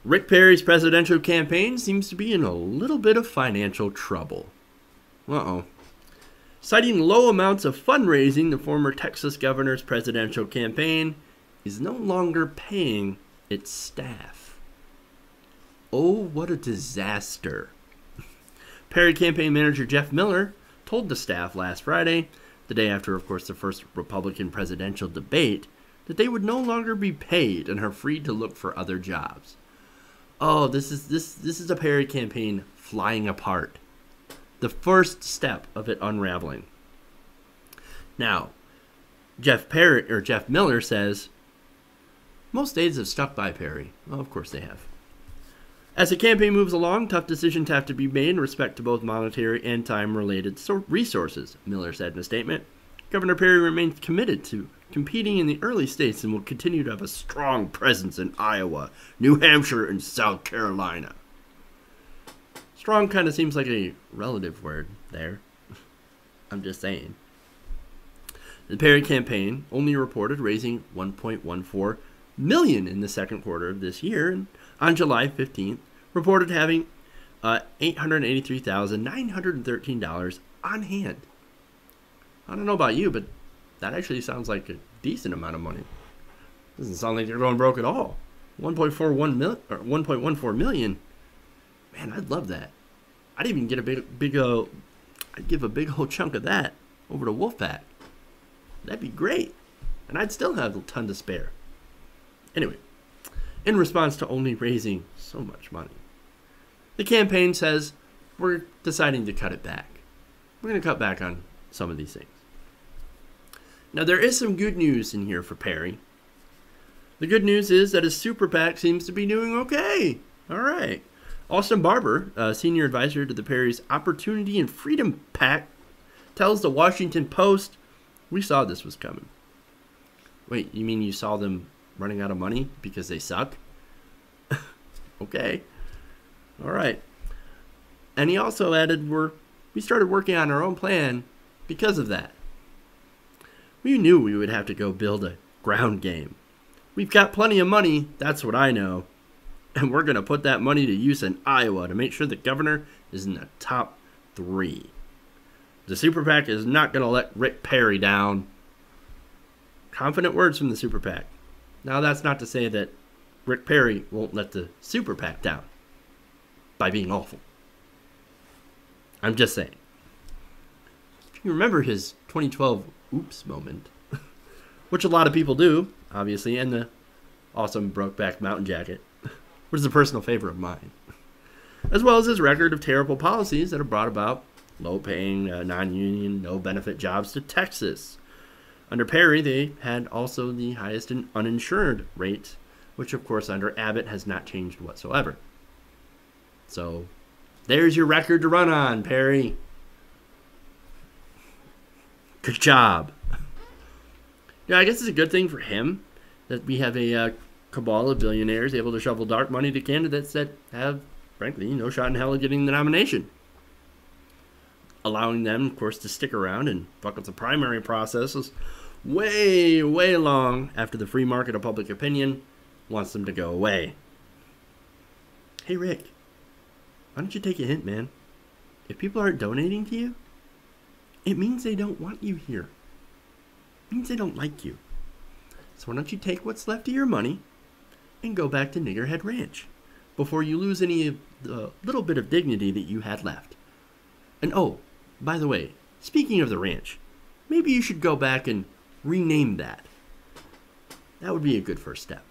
Rick Perry's presidential campaign seems to be in a little bit of financial trouble. Uh-oh. Citing low amounts of fundraising, the former Texas governor's presidential campaign is no longer paying its staff. Oh, what a disaster. Perry campaign manager Jeff Miller told the staff last Friday, the day after, of course, the first Republican presidential debate, that they would no longer be paid and are free to look for other jobs. Oh, this is a Perry campaign flying apart. The first step of it unraveling. Now, Jeff Miller says, most aides have stuck by Perry. Well, of course they have. As the campaign moves along, tough decisions have to be made in respect to both monetary and time-related resources, Miller said in a statement. Governor Perry remains committed to competing in the early states and will continue to have a strong presence in Iowa, New Hampshire, and South Carolina. Strong kind of seems like a relative word there. I'm just saying. The Perry campaign only reported raising $1.14 million in the second quarter of this year, and on July 15th, reported having $883,913 on hand. I don't know about you, but that actually sounds like a decent amount of money. Doesn't sound like they're going broke at all. 1.14 million. Man, I'd love that. I'd even get I'd give a big whole chunk of that over to Wolfpack. That'd be great. And I'd still have a ton to spare. Anyway, in response to only raising so much money, the campaign says, we're deciding to cut it back. We're going to cut back on some of these things. Now, there is some good news in here for Perry. The good news is that his super PAC seems to be doing okay. All right. Austin Barber, senior advisor to the Perry's Opportunity and Freedom PAC, tells the Washington Post, we saw this was coming. Wait, you mean you saw them running out of money because they suck? Okay. All right. And he also added, we started working on our own plan because of that. We knew we would have to go build a ground game. We've got plenty of money, that's what I know. And we're going to put that money to use in Iowa to make sure the governor is in the top 3. The Super PAC is not going to let Rick Perry down. Confident words from the Super PAC. Now, that's not to say that Rick Perry won't let the Super PAC down by being awful. I'm just saying. If you remember his 2012 oops moment, which a lot of people do, obviously, and the awesome Brokeback Mountain jacket, which is a personal favorite of mine, as well as his record of terrible policies that have brought about low-paying, non-union, no-benefit jobs to Texas. Under Perry, they had also the highest uninsured rate, which, of course, under Abbott has not changed whatsoever. So, there's your record to run on, Perry. Good job. Yeah, I guess it's a good thing for him that we have a cabal of billionaires able to shovel dark money to candidates that have, frankly, no shot in hell of getting the nomination. Allowing them, of course, to stick around and fuck up the primary processes way, way long after the free market of public opinion wants them to go away. Hey, Rick, why don't you take a hint, man? If people aren't donating to you, it means they don't want you here. It means they don't like you. So why don't you take what's left of your money and go back to Niggerhead Ranch before you lose any of the little bit of dignity that you had left. And oh, by the way, speaking of the ranch, maybe you should go back and rename that. That would be a good first step.